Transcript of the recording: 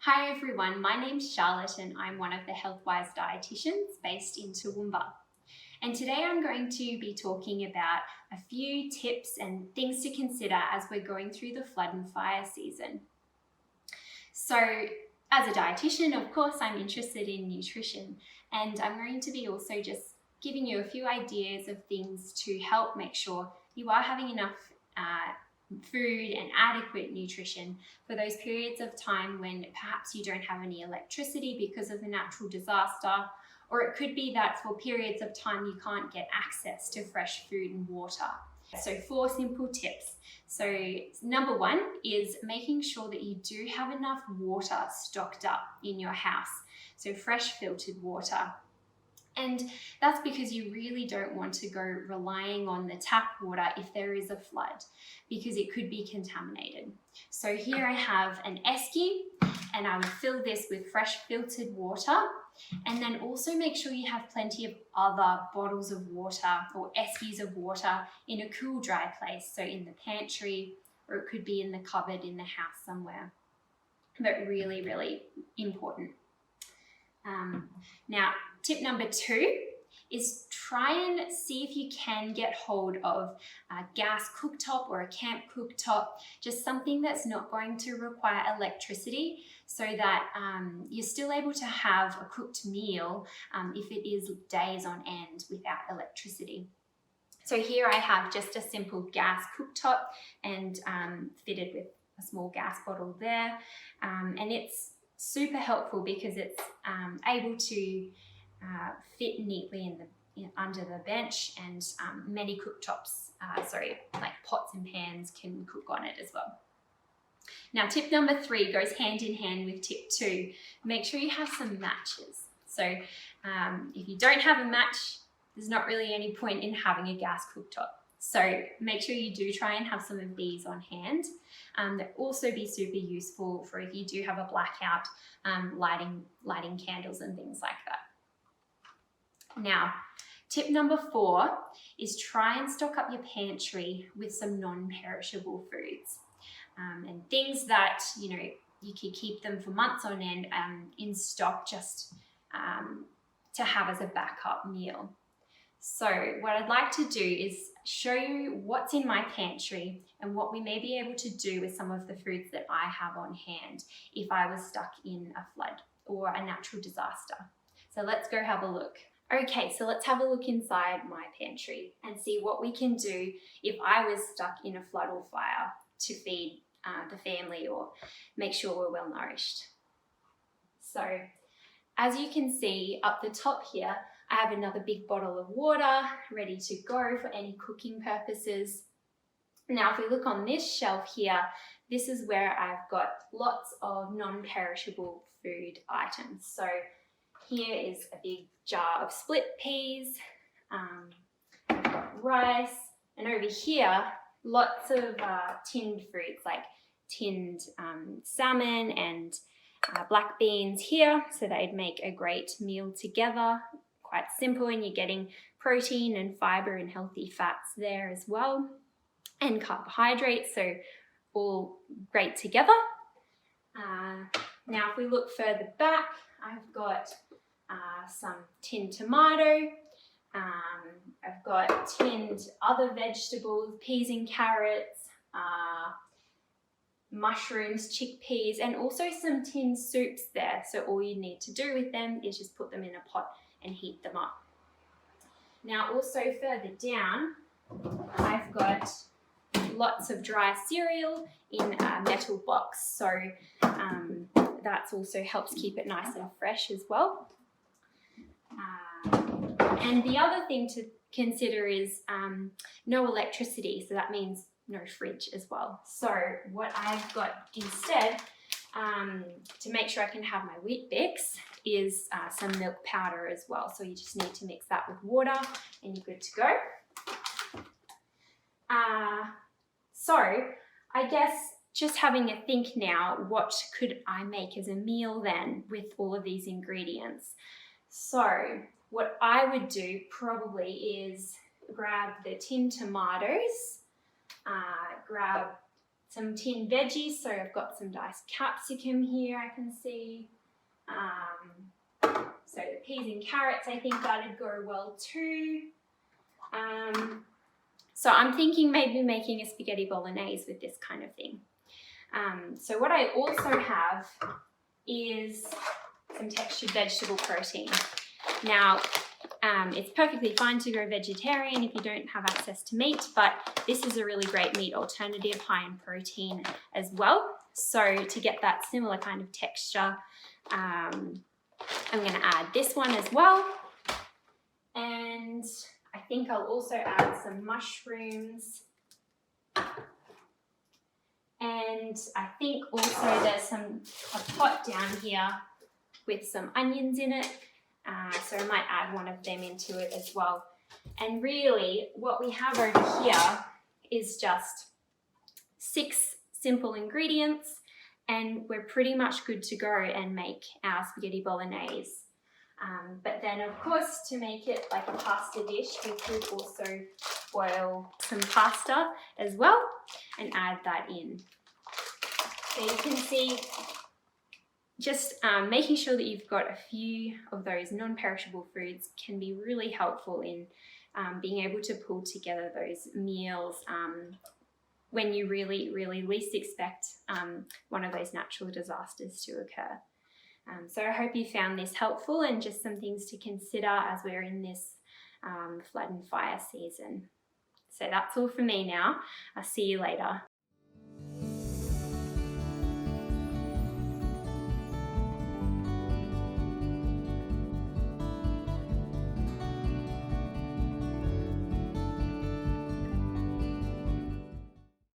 Hi everyone, my name's Charlotte and I'm one of the HealthWISE dietitians based in Toowoomba. And today I'm going to be talking about a few tips and things to consider as we're going through the flood and fire season. So as a dietitian, of course, I'm interested in nutrition, and I'm going to be also just giving you a few ideas of things to help make sure you are having enough food and adequate nutrition for those periods of time when perhaps you don't have any electricity because of a natural disaster, or it could be that for periods of time you can't get access to fresh food and water. So 4 simple tips. So number 1 is making sure that you do have enough water stocked up in your house. So fresh filtered water. And that's because you really don't want to go relying on the tap water if there is a flood, because it could be contaminated. So here I have an esky, and I would fill this with fresh filtered water, and then also make sure you have plenty of other bottles of water or eskies of water in a cool, dry place. So in the pantry, or it could be in the cupboard in the house somewhere. But really, really important. Now, tip number 2 is try and see if you can get hold of a gas cooktop or a camp cooktop, just something that's not going to require electricity, so that you're still able to have a cooked meal if it is days on end without electricity. So here I have just a simple gas cooktop and fitted with a small gas bottle there, and it's super helpful because it's able to fit neatly under the bench, and many cooktops, like pots and pans, can cook on it as well. Now, tip number 3 goes hand in hand with tip 2. Make sure you have some matches. So if you don't have a match, there's not really any point in having a gas cooktop. So make sure you do try and have some of these on hand. They'll also be super useful for if you do have a blackout, lighting candles and things like that. Now, tip number 4 is try and stock up your pantry with some non-perishable foods and things that you can keep them for months on end in stock, just to have as a backup meal. So what I'd like to do is show you what's in my pantry and what we may be able to do with some of the foods that I have on hand if I was stuck in a flood or a natural disaster. So let's go have a look. Okay, so let's have a look inside my pantry and see what we can do if I was stuck in a flood or fire to feed the family or make sure we're well nourished. So as you can see up the top here, I have another big bottle of water ready to go for any cooking purposes. Now, if we look on this shelf here, this is where I've got lots of non-perishable food items. So here is a big jar of split peas, I've got rice, and over here, lots of tinned fruits like tinned salmon and black beans here, so they'd make a great meal together. Quite simple, and you're getting protein and fiber and healthy fats there as well, and carbohydrates, so all great together. Now if we look further back, I've got some tinned tomato, I've got tinned other vegetables, peas and carrots, mushrooms, chickpeas, and also some tinned soups there. So all you need to do with them is just put them in a pot and heat them up. Now also further down, I've got lots of dry cereal in a metal box, so that also helps keep it nice and fresh as well. And the other thing to consider is no electricity, so that means no fridge as well. So what I've got instead, to make sure I can have my Weet-Bix, is some milk powder as well. So you just need to mix that with water and you're good to go. So I guess just having a think now, what could I make as a meal then with all of these ingredients? So what I would do probably is grab the tinned tomatoes, grab some tinned veggies. So I've got some diced capsicum here, I can see. So the peas and carrots, I think that'd go well too. So I'm thinking maybe making a spaghetti bolognese with this kind of thing. So what I also have is some textured vegetable protein. Now, it's perfectly fine to go vegetarian if you don't have access to meat, but this is a really great meat alternative, high in protein as well. So to get that similar kind of texture, I'm going to add this one as well. And I think I'll also add some mushrooms. And I think also there's a pot down here with some onions in it. So I might add one of them into it as well. And really what we have over here is just 6 simple ingredients, and we're pretty much good to go and make our spaghetti bolognese. But then of course, to make it like a pasta dish, we could also boil some pasta as well and add that in. So you can see just making sure that you've got a few of those non-perishable foods can be really helpful in being able to pull together those meals when you really, really least expect one of those natural disasters to occur. So I hope you found this helpful and just some things to consider as we're in this flood and fire season. So that's all for me now. I'll see you later.